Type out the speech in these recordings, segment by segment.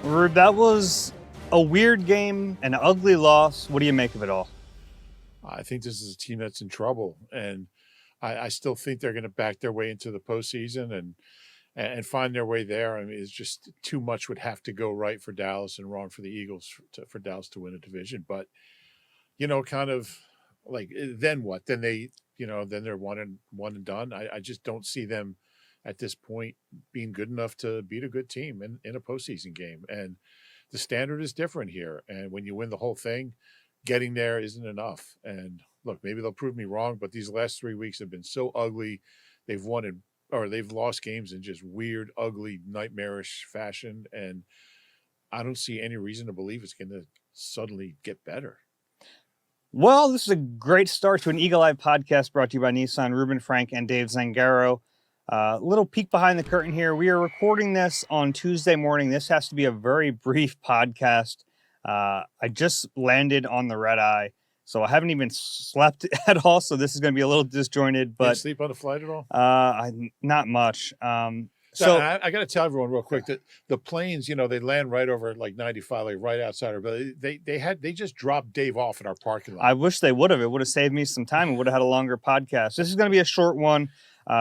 Rube, that was a weird game, an ugly loss. What do you make of it all? I think this is a team that's in trouble, and I still think they're going to back their way into the postseason and find their way there. I mean, it's just too much would have to go right for Dallas and wrong for the Eagles for Dallas to win a division. But kind of like then what? Then then they're one and done. I just don't see them at this point being good enough to beat a good team in a postseason game. And the standard is different here. And when you win the whole thing, getting there isn't enough. And look, maybe they'll prove me wrong, but these last 3 weeks have been so ugly. They've they've lost games in just weird, ugly, nightmarish fashion. And I don't see any reason to believe it's going to suddenly get better. Well, this is a great start to an Eagle Eye podcast brought to you by Nissan, Reuben, Frank, and Dave Zangaro. Little peek behind the curtain here. We are recording this on Tuesday morning. This has to be a very brief podcast. I just landed on the red eye, so I haven't even slept at all. So this is going to be a little disjointed. But did you sleep on the flight at all? Not much. So I got to tell everyone real quick that the planes, they land right over like 95, like right outside our building. They just dropped Dave off in our parking lot. I wish they would have. It would have saved me some time and would have had a longer podcast. This is going to be a short one,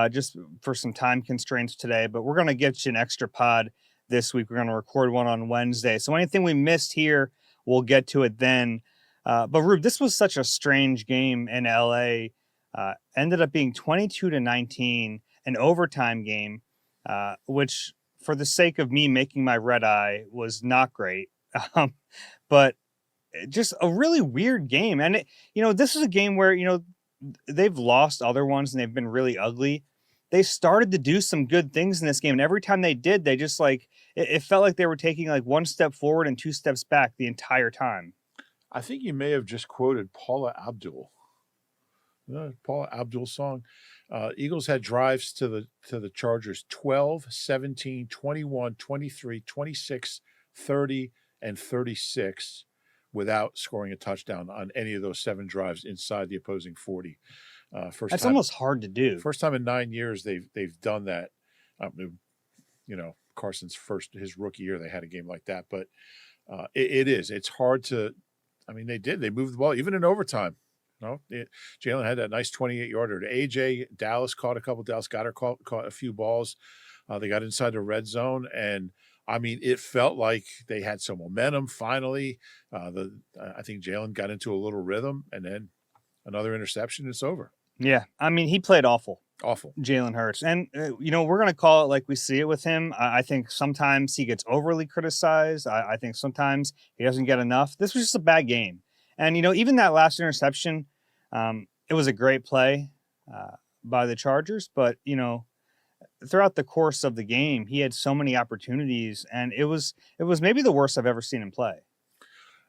just for some time constraints today. But we're going to get you an extra pod this week. We're going to record one on Wednesday. So anything we missed here, we'll get to it then. But Rube, this was such a strange game in LA. Ended up being 22-19, an overtime game. Which, for the sake of me making my red eye, was not great. But just a really weird game. And, this is a game where, they've lost other ones and they've been really ugly. They started to do some good things in this game. And every time they did, they just it felt like they were taking like one step forward and two steps back the entire time. I think you may have just quoted Paula Abdul. Paula Abdul's song. Eagles had drives to the Chargers 12, 17, 21, 23, 26, 30, and 36 without scoring a touchdown on any of those 7 drives inside the opposing 40. That's almost hard to do. First time in 9 years they've done that. Carson's his rookie year they had a game like that, but it's hard to. I mean, they moved the ball even in overtime. Jalen had that nice 28-yarder to AJ. Dallas caught a couple. Dallas caught a few balls. They got inside the red zone, and I mean, it felt like they had some momentum. Finally, I think Jalen got into a little rhythm, and then another interception. It's over. Yeah, I mean, he played awful. Awful. Jalen Hurts, and we're gonna call it like we see it with him. I think sometimes he gets overly criticized. I think sometimes he doesn't get enough. This was just a bad game. And, even that last interception, it was a great play by the Chargers. But, throughout the course of the game, he had so many opportunities. And it was maybe the worst I've ever seen him play.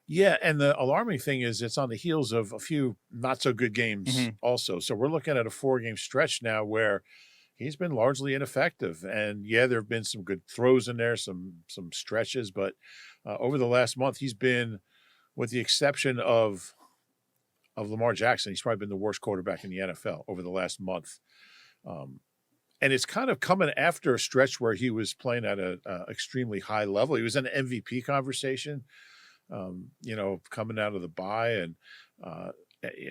Yeah, and the alarming thing is it's on the heels of a few not-so-good games also. So we're looking at a 4-game stretch now where he's been largely ineffective. And, yeah, there have been some good throws in there, some stretches. But over the last month, he's been – with the exception of Lamar Jackson, he's probably been the worst quarterback in the NFL over the last month. And it's kind of coming after a stretch where he was playing at an extremely high level. He was in an MVP conversation, coming out of the bye. And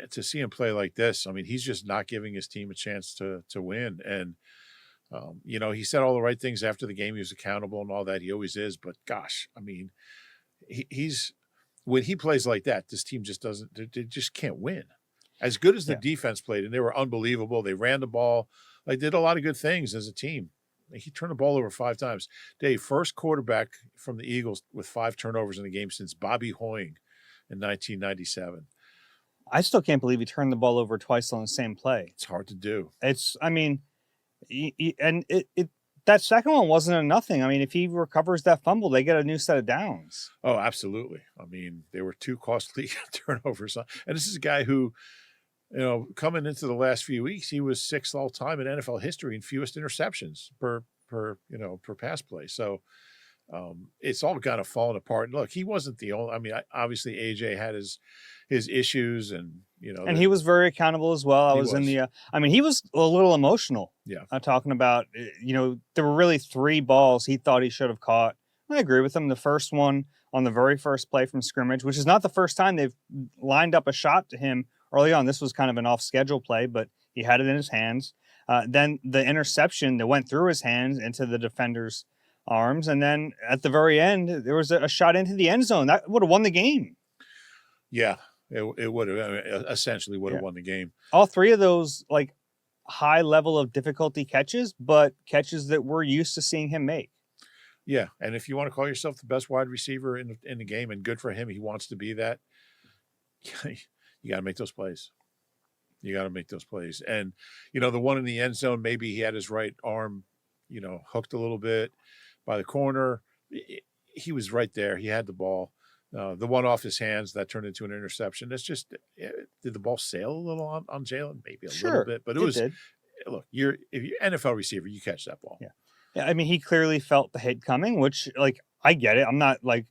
to see him play like this, I mean, he's just not giving his team a chance to win. And, he said all the right things after the game. He was accountable and all that. He always is. But, gosh, I mean, he's – when he plays like that, this team just they just can't win. As good as the defense played, and they were unbelievable. They ran the ball. They did a lot of good things as a team. He turned the ball over 5 times. Dave, first quarterback from the Eagles with 5 turnovers in the game since Bobby Hoying in 1997. I still can't believe he turned the ball over twice on the same play. It's hard to do. That second one wasn't a nothing. I mean, if he recovers that fumble, they get a new set of downs. Oh, absolutely. I mean, they were 2 costly turnovers. And this is a guy who, coming into the last few weeks, he was 6th all time in NFL history in fewest interceptions per pass play. So it's all kind of fallen apart. Look, he wasn't the only. I mean, obviously AJ had his issues, and and he was very accountable as well. He was a little emotional. Yeah, talking about there were really 3 balls he thought he should have caught I agree with him. The first one on the very first play from scrimmage, which is not the first time they've lined up a shot to him early on. This was kind of an off-schedule play, but he had it in his hands. Then the interception that went through his hands into the defender's arms. And then at the very end, there was a shot into the end zone. That would have won the game. Yeah, it would have. I mean, essentially would have won the game. All three of those, like, high level of difficulty catches, but catches that we're used to seeing him make. Yeah, and if you want to call yourself the best wide receiver in the game, and good for him, he wants to be that. You got to make those plays. You got to make those plays. And the one in the end zone, maybe he had his right arm, hooked a little bit by the corner. He was right there. He had the ball. The one off his hands that turned into an interception. It's just, did the ball sail a little on Jalen? Maybe a little bit, but it was. Did. Look, if you're an NFL receiver, you catch that ball. Yeah. I mean, he clearly felt the hit coming, which, like, I get it. I'm not, like,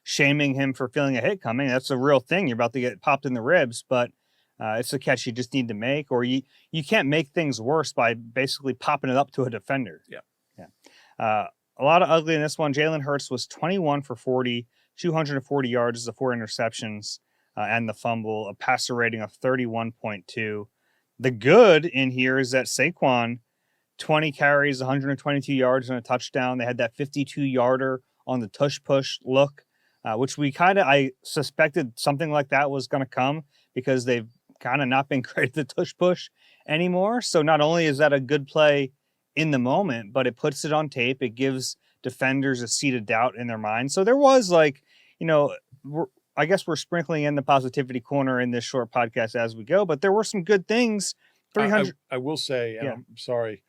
shaming him for feeling a hit coming. That's a real thing. You're about to get popped in the ribs, but it's a catch you just need to make, or you can't make things worse by basically popping it up to a defender. Yeah. A lot of ugly in this one. Jalen Hurts was 21 for 40, 240 yards, the 4 interceptions, and the fumble, a passer rating of 31.2. The good in here is that Saquon, 20 carries, 122 yards, and a touchdown. They had that 52-yarder on the tush-push look, which I suspected something like that was going to come because they've kind of not been great at the tush-push anymore. So not only is that a good play in the moment, but it puts it on tape. It gives defenders a seed of doubt in their mind. So there was, like, I guess we're sprinkling in the positivity corner in this short podcast as we go, but there were some good things. 300. I will say, and I'm sorry,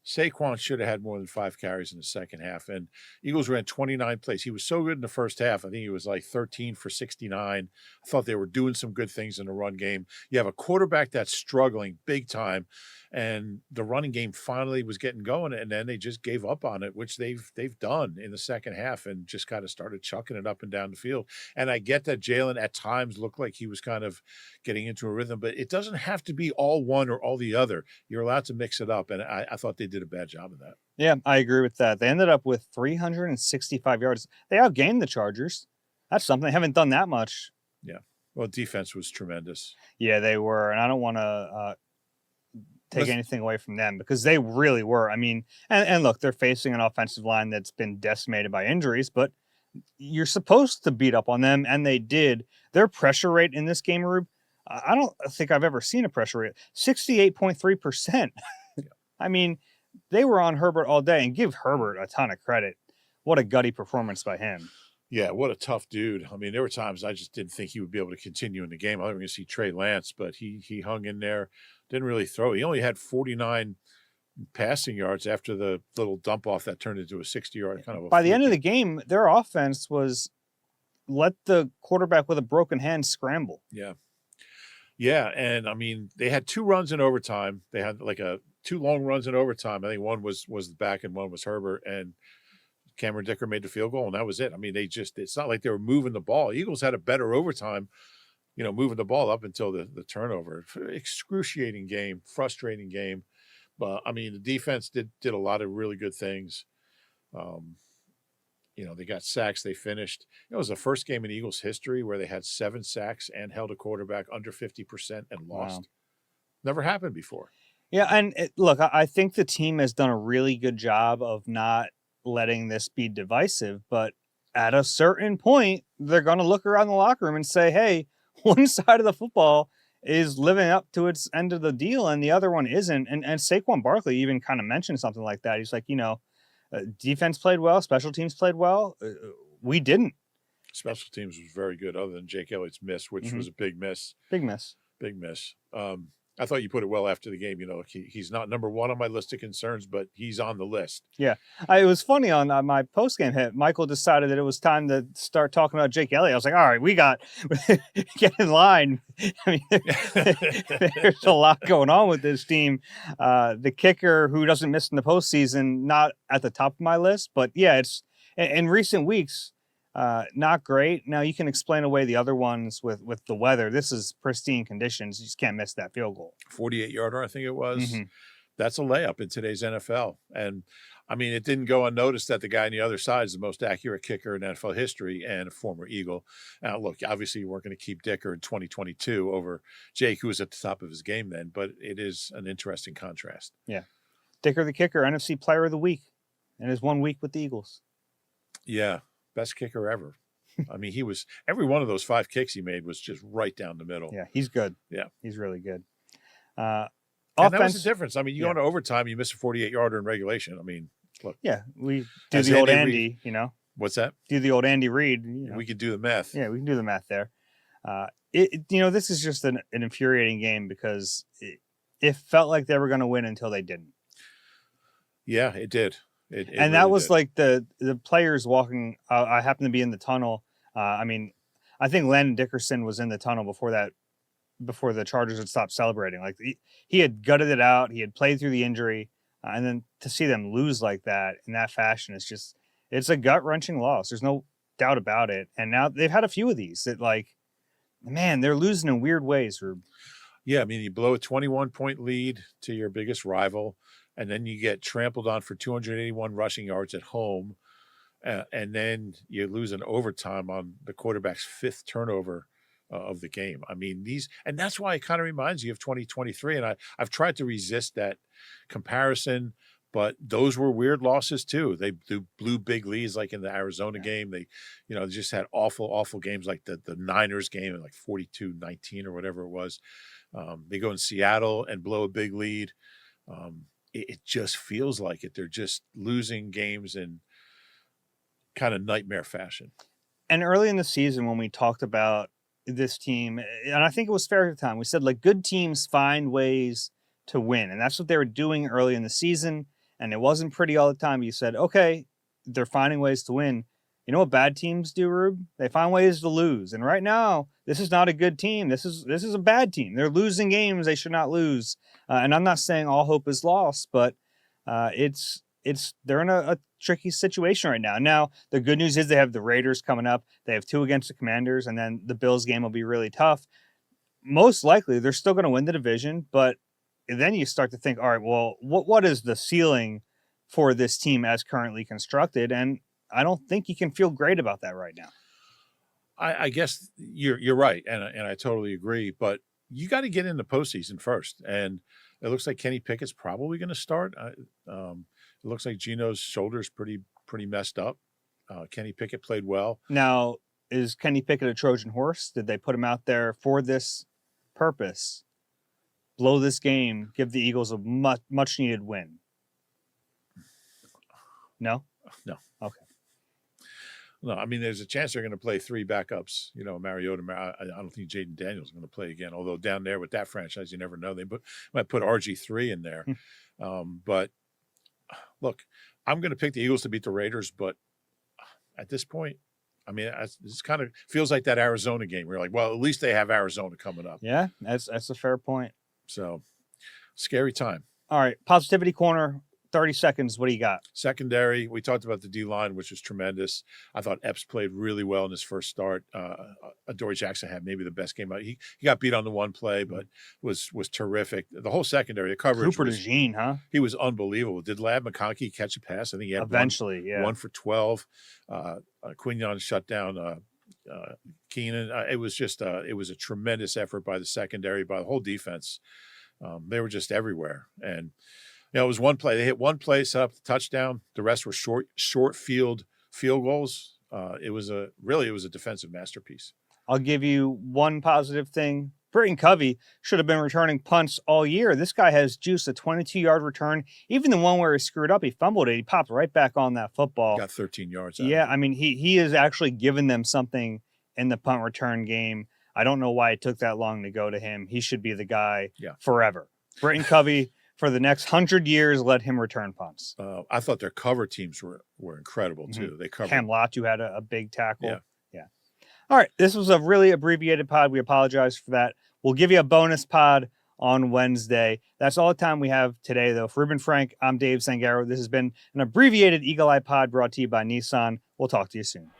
Saquon should have had more than 5 carries in the second half. And Eagles ran 29 plays. He was so good in the first half. I think he was like 13 for 69. I thought they were doing some good things in the run game. You have a quarterback that's struggling big time, and the running game finally was getting going, and then they just gave up on it, which they've done in the second half, and just kind of started chucking it up and down the field. And I get that Jalen at times looked like he was kind of getting into a rhythm, but it doesn't have to be all one or all the other. You're allowed to mix it up, and I thought they did a bad job of that. Yeah, I agree with that. They ended up with 365 yards. They outgained the Chargers. That's something. They haven't done that much. Yeah. Well, defense was tremendous. Yeah, they were. And I don't want to take anything away from them because they really were. I mean, and look, they're facing an offensive line that's been decimated by injuries, but you're supposed to beat up on them, and they did. Their pressure rate in this game, Rube, I don't think I've ever seen a pressure rate. 68.3%. Yeah. I mean, they were on Herbert all day, and give Herbert a ton of credit. What a gutty performance by him. Yeah, what a tough dude. I mean, there were times I just didn't think he would be able to continue in the game. I thought we were going to see Trey Lance, but he hung in there, didn't really throw. He only had 49 passing yards after the little dump off that turned into a 60-yard kind of. By the end of the game, their offense was let the quarterback with a broken hand scramble. Yeah. Yeah, and I mean, they had 2 runs in overtime. They had like 2 long runs in overtime. I think one was the back and one was Herbert, and Cameron Dicker made the field goal, and that was it. I mean, it's not like they were moving the ball. Eagles had a better overtime, moving the ball up until the turnover. Excruciating game, frustrating game. But I mean, the defense did a lot of really good things. They got sacks. They finished. It was the first game in Eagles history where they had 7 sacks and held a quarterback under 50% and lost. Wow. Never happened before. Yeah, and look, I think the team has done a really good job of not letting this be divisive, but at a certain point, they're going to look around the locker room and say, hey, one side of the football is living up to its end of the deal and the other one isn't. And Saquon Barkley even kind of mentioned something like that. He's like, defense played well, special teams played well. We didn't. Special teams was very good, other than Jake Elliott's miss, which was a big miss. Big miss. Big miss. I thought you put it well after the game. He's not number 1 on my list of concerns, but he's on the list. Yeah. It was funny on my post-game hit. Michael decided that it was time to start talking about Jake Elliott. I was like, all right, we got get in line. I mean, there's a lot going on with this team. The kicker who doesn't miss in the postseason, not at the top of my list, but yeah, it's in recent weeks, not great. Now you can explain away the other ones with the weather. This is pristine conditions. You just can't miss that field goal. 48-yarder, I think it was. Mm-hmm. that's a layup in today's NFL. And I mean, it didn't go unnoticed that the guy on the other side is the most accurate kicker in NFL history and a former Eagle. Now, look, obviously you weren't going to keep Dicker in 2022 over Jake, who was at the top of his game then, but it is an interesting contrast. Yeah. Dicker the kicker, NFC Player of the Week, in his 1 week with the Eagles. Yeah, best kicker ever. I mean, every one of those 5 kicks he made was just right down the middle. Yeah, he's good. Yeah. He's really good. And that was the difference. I mean, you go into overtime, you miss a 48-yarder in regulation. I mean, look. Yeah, we do the old Andy, you know. What's that? Do the old Andy Reid. You know. We could do the math. Yeah, we can do the math there. This is just an infuriating game because it felt like they were going to win until they didn't. Yeah, it did. It and that was like the players walking. I happened to be in the tunnel. I mean, I think Landon Dickerson was in the tunnel before the Chargers had stopped celebrating. Like he had gutted it out. He had played through the injury. And then to see them lose like that in that fashion is it's a gut-wrenching loss. There's no doubt about it. And now they've had a few of these that, like, man, they're losing in weird ways. Yeah, I mean, you blow a 21-point lead to your biggest rival, and then you get trampled on for 281 rushing yards at home, and then you lose in overtime on the quarterback's 5th turnover of the game. I mean, and that's why it kind of reminds you of 2023. And I've tried to resist that comparison, but those were weird losses too. They blew big leads, like in the Arizona game. They just had awful games, like the Niners game, like 42-19 or whatever it was. They go in Seattle and blow a big lead. It just feels like it. They're just losing games in kind of nightmare fashion. And early in the season, when we talked about this team, and I think it was fair at the time, we said, like, good teams find ways to win. And that's what they were doing early in the season. And it wasn't pretty all the time. You said, okay, they're finding ways to win. You know what bad teams do, Rube? They find ways to lose. And right now, this is not a good team. This is a bad team. They're losing games they should not lose. And I'm not saying all hope is lost, but they're in a tricky situation right now. Now, the good news is they have the Raiders coming up. They have 2 against the Commanders, and then the Bills game will be really tough. Most likely, they're still going to win the division, but then you start to think, all right, well, what is the ceiling for this team as currently constructed? And I don't think you can feel great about that right now. I guess you're right, and I totally agree. But you got to get in the postseason first, and it looks like Kenny Pickett's probably going to start. It looks like Gino's shoulder's pretty messed up. Kenny Pickett played well. Now, is Kenny Pickett a Trojan horse? Did they put him out there for this purpose? Blow this game, give the Eagles a much needed win? No? No. Okay. No, I mean, there's a chance they're going to play 3 backups. Mariota. I don't think Jaden Daniels is going to play again. Although down there with that franchise, you never know. They might put RG3 in there. But look, I'm going to pick the Eagles to beat the Raiders. But at this point, I mean, it's kind of feels like that Arizona game. We're like, well, at least they have Arizona coming up. Yeah, that's a fair point. So, scary time. All right, Positivity Corner, 30 seconds. What do you got? Secondary, we talked about the D-line, which was tremendous. I thought Epps played really well in his first start. Adoree Jackson had maybe the best game. He got beat on the one play, but was terrific. The whole secondary, the coverage. Cooper DeJean, huh? He was unbelievable. Did Lab McConkey catch a pass? I think he had one for 12. Quignon shut down Keenan. It was just it was a tremendous effort by the secondary, by the whole defense. They were just everywhere. And it was one play. They hit one play, set up the touchdown. The rest were short field goals. It was a defensive masterpiece. I'll give you one positive thing. Britton Covey should have been returning punts all year. This guy has juice, a 22-yard return. Even the one where he screwed up, he fumbled it. He popped right back on that football. Got 13 yards. Yeah, I mean, he has actually given them something in the punt return game. I don't know why it took that long to go to him. He should be the guy forever. Britton Covey, for the next 100 years, let him return punts. I thought their cover teams were incredible, too. Mm-hmm. They covered. Cam Latu had a big tackle. Yeah. All right, this was a really abbreviated pod. We apologize for that. We'll give you a bonus pod on Wednesday. That's all the time we have today, though. For Reuben Frank, I'm Dave Zangaro. This has been an abbreviated Eagle Eye pod brought to you by Nissan. We'll talk to you soon.